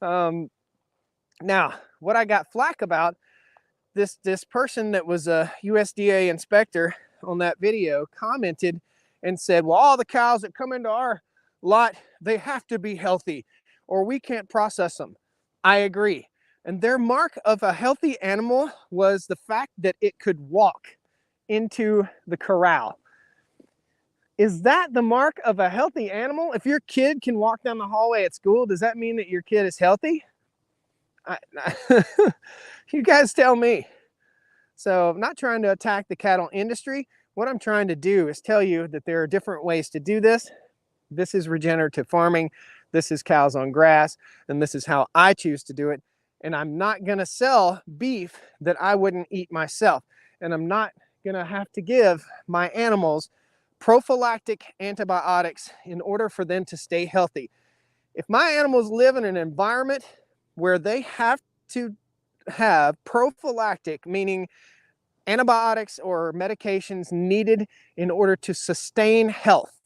know. Now, what I got flack about, this person that was a USDA inspector on that video commented and said, well, all the cows that come into our lot, they have to be healthy or we can't process them. I agree. And their mark of a healthy animal was the fact that it could walk into the corral. Is that the mark of a healthy animal? If your kid can walk down the hallway at school, does that mean that your kid is healthy? You guys tell me. So I'm not trying to attack the cattle industry. What I'm trying to do is tell you that there are different ways to do this. This is regenerative farming. This is cows on grass. And this is how I choose to do it. And I'm not going to sell beef that I wouldn't eat myself. And I'm not going to have to give my animals prophylactic antibiotics in order for them to stay healthy. If my animals live in an environment where they have to have prophylactic, meaning antibiotics or medications needed in order to sustain health,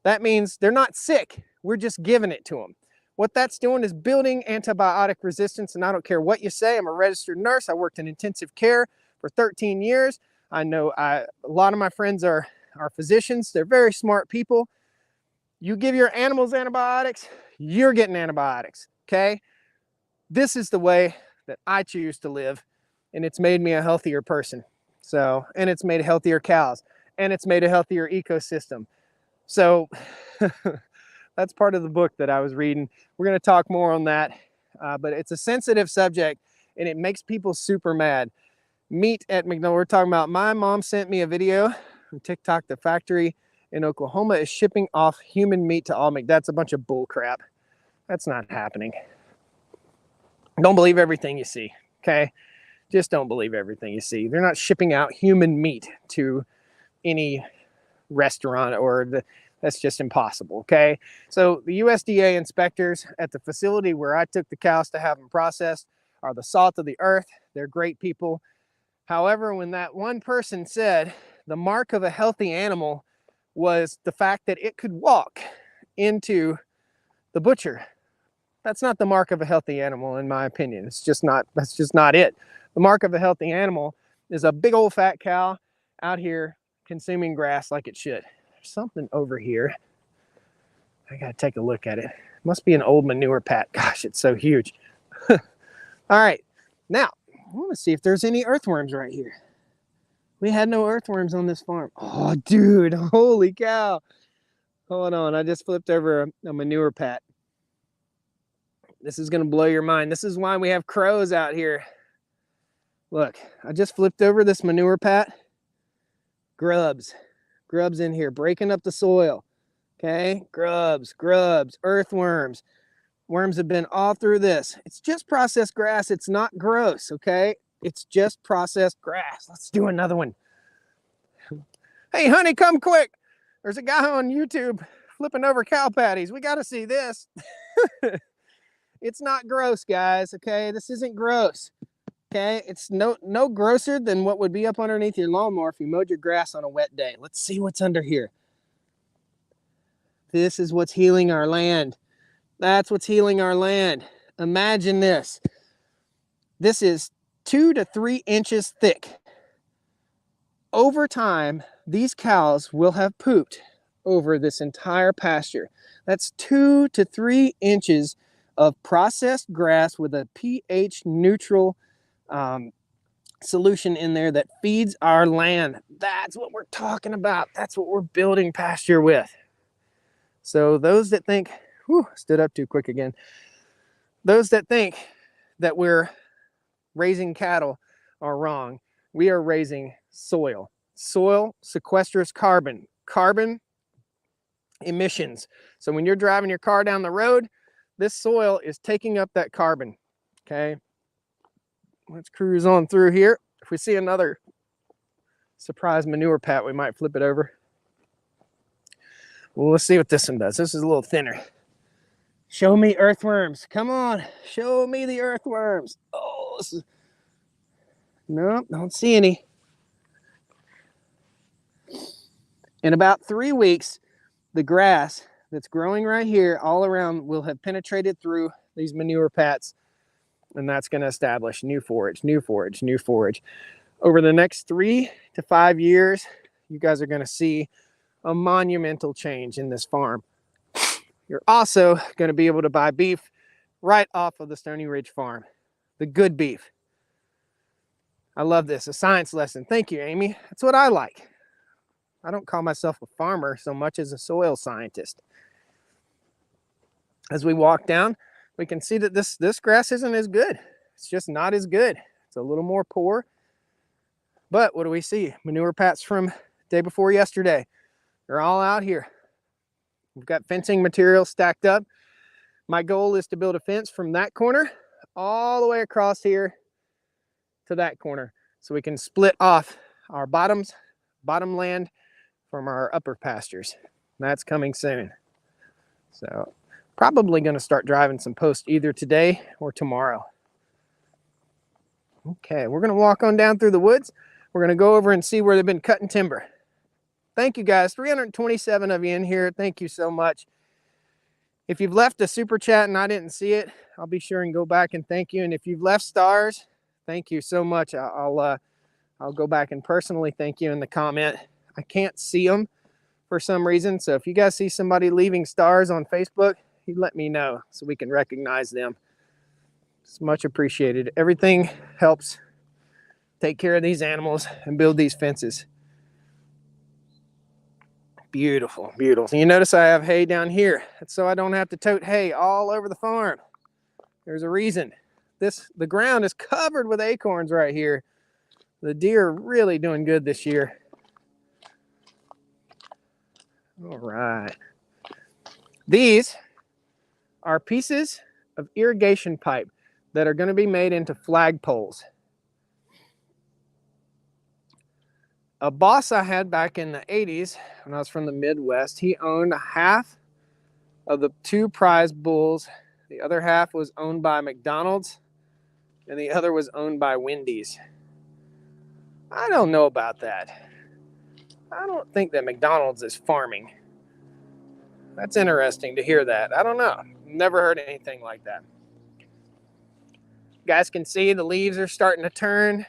that means they're not sick. We're just giving it to them. What that's doing is building antibiotic resistance. And I don't care what you say. I'm a registered nurse. I worked in intensive care for 13 years. I know a lot of my friends are physicians. They're very smart people. You give your animals antibiotics, you're getting antibiotics, okay? This is the way that I choose to live, and it's made me a healthier person. So, and it's made healthier cows, and it's made a healthier ecosystem. So that's part of the book that I was reading. We're going to talk more on that, but it's a sensitive subject, and it makes people super mad. Meat at McDonald's. We're talking about, my mom sent me a video from TikTok. The factory in Oklahoma is shipping off human meat to all McDonald's. That's a bunch of bull crap. That's not happening. Don't believe everything you see, okay? Just don't believe everything you see. They're not shipping out human meat to any restaurant, or that's just impossible, okay? So the USDA inspectors at the facility where I took the cows to have them processed are the salt of the earth. They're great people. However, when that one person said the mark of a healthy animal was the fact that it could walk into the butcher, that's not the mark of a healthy animal, in my opinion. It's just not, that's just not it. The mark of a healthy animal is a big old fat cow out here consuming grass like it should. There's something over here. I gotta take a look at it. It must be an old manure pat. Gosh, it's so huge. All right, now, I want to see if there's any earthworms right here. We had no earthworms on this farm. Oh, dude, holy cow. Hold on, I just flipped over a manure pat. This is going to blow your mind. This is why we have crows out here. Look, I just flipped over this manure pat. Grubs in here, breaking up the soil. Okay, grubs, earthworms. Worms have been all through this. It's just processed grass. It's not gross, okay? It's just processed grass. Let's do another one. Hey, honey, come quick. There's a guy on YouTube flipping over cow patties. We got to see this. It's not gross, guys, okay? This isn't gross, okay? It's no grosser than what would be up underneath your lawnmower if you mowed your grass on a wet day. Let's see what's under here. This is what's healing our land. That's what's healing our land. Imagine this. This is 2 to 3 inches thick. Over time, these cows will have pooped over this entire pasture. That's 2 to 3 inches of processed grass with a pH neutral solution in there that feeds our land. That's what we're talking about. That's what we're building pasture with. So those that think, whew, stood up too quick again. Those that think that we're raising cattle are wrong. We are raising soil. Soil sequesters carbon. Carbon emissions. So when you're driving your car down the road, this soil is taking up that carbon. Okay. Let's cruise on through here. If we see another surprise manure pat, we might flip it over. Well, let's see what this one does. This is a little thinner. Show me earthworms. Come on. Show me the earthworms. Oh, this is... Nope, don't see any. In about 3 weeks, the grass that's growing right here all around will have penetrated through these manure pats, and that's going to establish new forage, new forage, new forage. Over the next 3 to 5 years, you guys are going to see a monumental change in this farm. You're also going to be able to buy beef right off of the Stony Ridge farm, the good beef. I love this, a science lesson. Thank you, Amy. That's what I like. I don't call myself a farmer so much as a soil scientist. As we walk down, we can see that this grass isn't as good. It's just not as good. It's a little more poor. But what do we see? Manure pats from day before yesterday. They're all out here. We've got fencing material stacked up. My goal is to build a fence from that corner all the way across here to that corner, so we can split off our bottom land from our upper pastures. That's coming soon. So probably going to start driving some posts either today or tomorrow. Okay, we're going to walk on down through the woods. We're going to go over and see where they've been cutting timber. Thank you guys, 327 of you in here. Thank you so much. If you've left a super chat and I didn't see it, I'll be sure and go back and thank you. And if you've left stars, thank you so much. I'll go back and personally thank you in the comment. I can't see them for some reason. So if you guys see somebody leaving stars on Facebook, you let me know so we can recognize them. It's much appreciated. Everything helps take care of these animals and build these fences. Beautiful, beautiful. You notice I have hay down here. That's so I don't have to tote hay all over the farm. There's a reason. The ground is covered with acorns right here. The deer are really doing good this year. All right. These are pieces of irrigation pipe that are going to be made into flagpoles. A boss I had back in the 80s when I was from the Midwest, he owned half of the 2 prize bulls. The other half was owned by McDonald's and the other was owned by Wendy's. I don't know about that. I don't think that McDonald's is farming. That's interesting to hear that. I don't know. Never heard anything like that. You guys can see the leaves are starting to turn.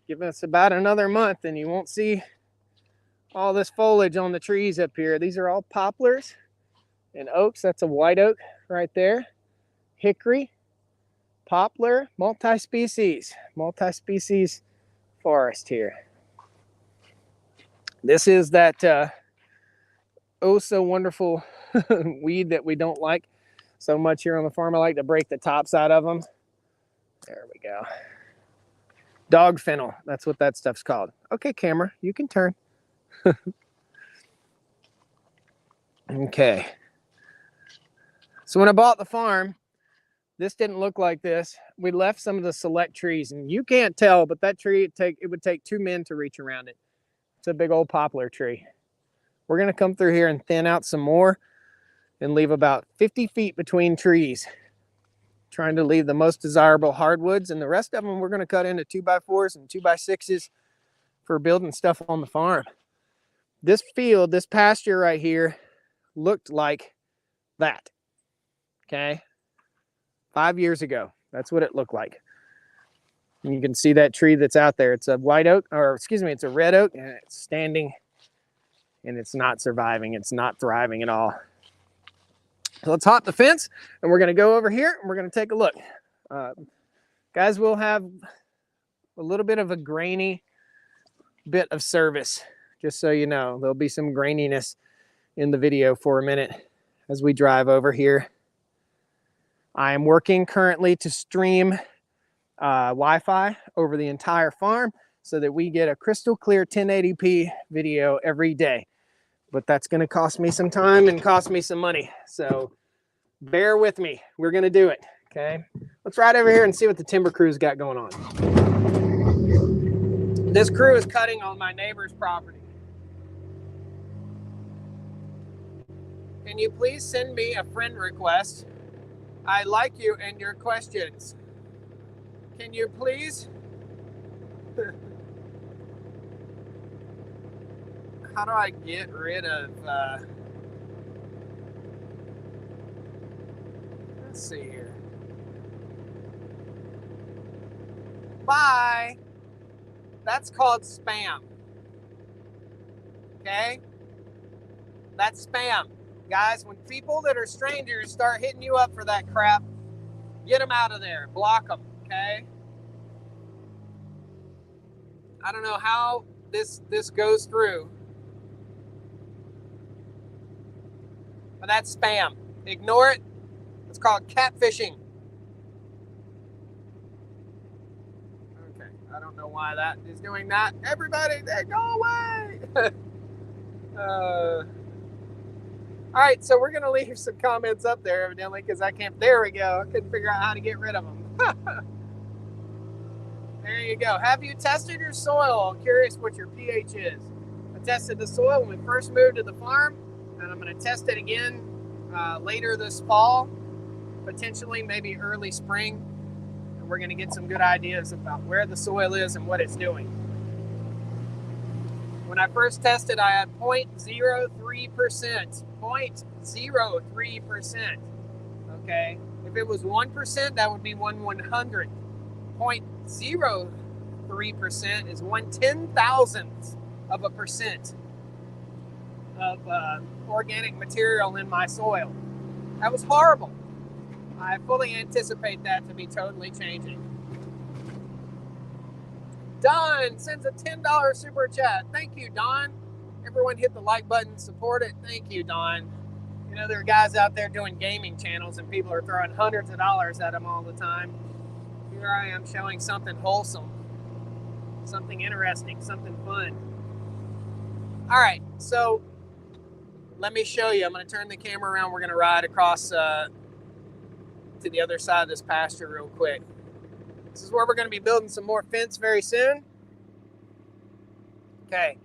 Give us about another month and you won't see all this foliage on the trees up here. These are all poplars and oaks. That's a white oak right there. Hickory, poplar, multi-species forest here. This is that oh so wonderful weed that we don't like so much here on the farm. I like to break the tops out of them. There we go. Dog fennel, that's what that stuff's called. Okay, camera, you can turn. Okay. So when I bought the farm, this didn't look like this. We left some of the select trees, and you can't tell, but that tree, it would take 2 men to reach around it. It's a big old poplar tree. We're gonna come through here and thin out some more and leave about 50 feet between trees. Trying to leave the most desirable hardwoods, and the rest of them we're going to cut into 2x4s and 2x6s for building stuff on the farm. This field, this pasture right here, looked like that. Okay. 5 years ago, that's what it looked like. And you can see that tree that's out there. It's a white oak, or excuse me, it's a red oak, and it's standing and it's not surviving. It's not thriving at all. So let's hop the fence and we're going to go over here and we're going to take a look. Guys, we'll have a little bit of a grainy bit of service, just so you know. There'll be some graininess in the video for a minute as we drive over here. I am working currently to stream Wi-Fi over the entire farm so that we get a crystal clear 1080p video every day. But that's going to cost me some time and cost me some money. So bear with me. We're going to do it. Okay. Let's ride over here and see what the timber crew's got going on. This crew is cutting on my neighbor's property. Can you please send me a friend request? I like you and your questions. Can you please? How do I get rid of, let's see here. Bye. That's called spam. Okay? That's spam. Guys, when people that are strangers start hitting you up for that crap, get them out of there. Block them, okay? I don't know how this goes through, but that's spam. Ignore it. It's called catfishing. Okay, I don't know why that is doing that. Everybody, go away. All right, so we're gonna leave some comments up there evidently because I can't. There we go. I couldn't figure out how to get rid of them. There you go. Have you tested your soil? I'm curious what your pH is. I tested the soil when we first moved to the farm, and I'm going to test it again later this fall, potentially maybe early spring. And we're going to get some good ideas about where the soil is and what it's doing. When I first tested, I had 0.03%. 0.03%. Okay. If it was 1%, that would be 1/100th. 0.03% is 1/10,000th of a percent of organic material in my soil. That was horrible. I fully anticipate that to be totally changing. Don sends a $10 super chat. Thank you, Don. Everyone hit the like button, support it. Thank you, Don. You know, there are guys out there doing gaming channels and people are throwing hundreds of dollars at them all the time. Here I am showing something wholesome, something interesting, something fun. All right, so let me show you. I'm going to turn the camera around. We're going to ride across to the other side of this pasture real quick. This is where we're going to be building some more fence very soon. Okay,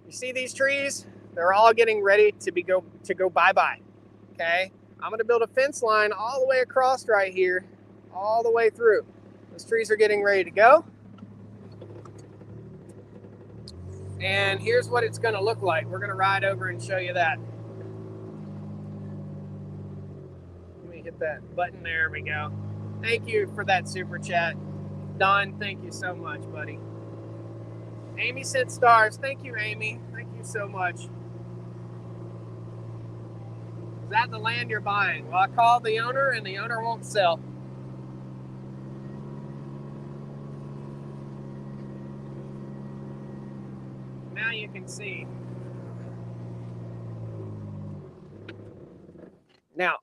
you see these trees? They're all getting ready to go bye-bye. Okay, I'm going to build a fence line all the way across right here, all the way through. Those trees are getting ready to go. And here's what it's going to look like. We're going to ride over and show you that. Let me hit that button. There we go. Thank you for that super chat. Don, thank you so much, buddy. Amy sent stars. Thank you, Amy. Thank you so much. Is that the land you're buying? Well, I called the owner and the owner won't sell. Now you can see. Now,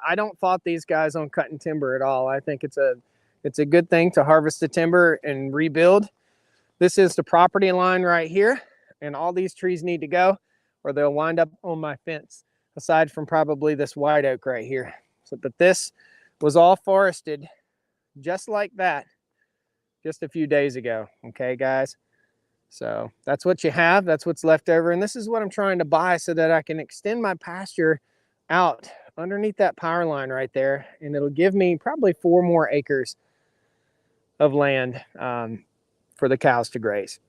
I don't fault these guys on cutting timber at all. I think it's a good thing to harvest the timber and rebuild. This is the property line right here, and all these trees need to go or they'll wind up on my fence, aside from probably this white oak right here. So, but this was all forested just like that just a few days ago. Okay, guys? So that's what you have. That's what's left over. And this is what I'm trying to buy so that I can extend my pasture out underneath that power line right there. And it'll give me probably 4 more acres of land for the cows to graze.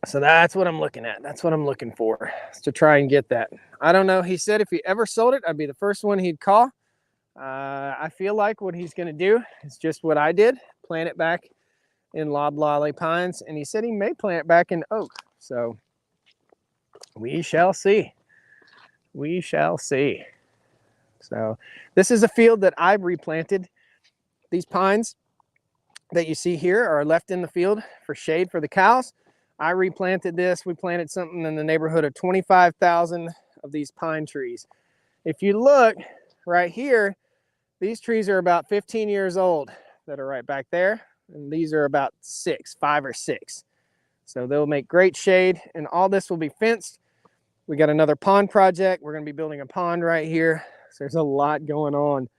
So that's what I'm looking at. That's what I'm looking for, is to try and get that. I don't know. He said if he ever sold it, I'd be the first one he'd call. I feel like what he's going to do is just what I did, plant it back in loblolly pines, and he said he may plant it back in oak. So we shall see. We shall see. So this is a field that I've replanted. These pines that you see here are left in the field for shade for the cows. I replanted this. We planted something in the neighborhood of 25,000 of these pine trees. If you look right here, these trees are about 15 years old that are right back there. And these are about 5 or 6. So they'll make great shade, and all this will be fenced. We got another pond project. We're going to be building a pond right here. So there's a lot going on.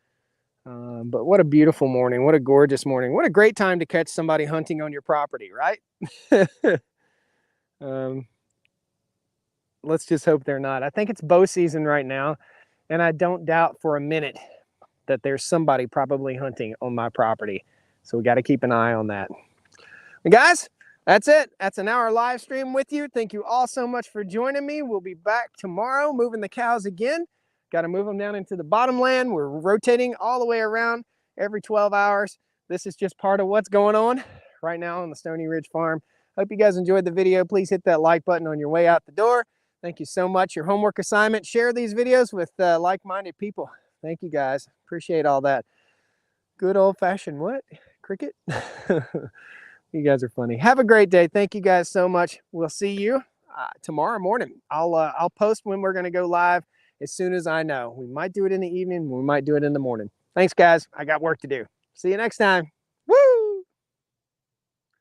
But what a beautiful morning. What a gorgeous morning. What a great time to catch somebody hunting on your property, right? Let's just hope they're not. I think it's bow season right now, and I don't doubt for a minute that there's somebody probably hunting on my property. So we got to keep an eye on that. And guys, that's it. That's an hour live stream with you. Thank you all so much for joining me. We'll be back tomorrow moving the cows again. Got to move them down into the bottomland. We're rotating all the way around every 12 hours. This is just part of what's going on right now on the Stony Ridge Farm. Hope you guys enjoyed the video. Please hit that like button on your way out the door. Thank you so much. Your homework assignment, share these videos with like-minded people. Thank you guys. Appreciate all that. Good old-fashioned what? Cricket? You guys are funny. Have a great day. Thank you guys so much. We'll see you tomorrow morning. I'll post when we're going to go live as soon as I know. We might do it in the evening. We might do it in the morning. Thanks, guys. I got work to do. See you next time.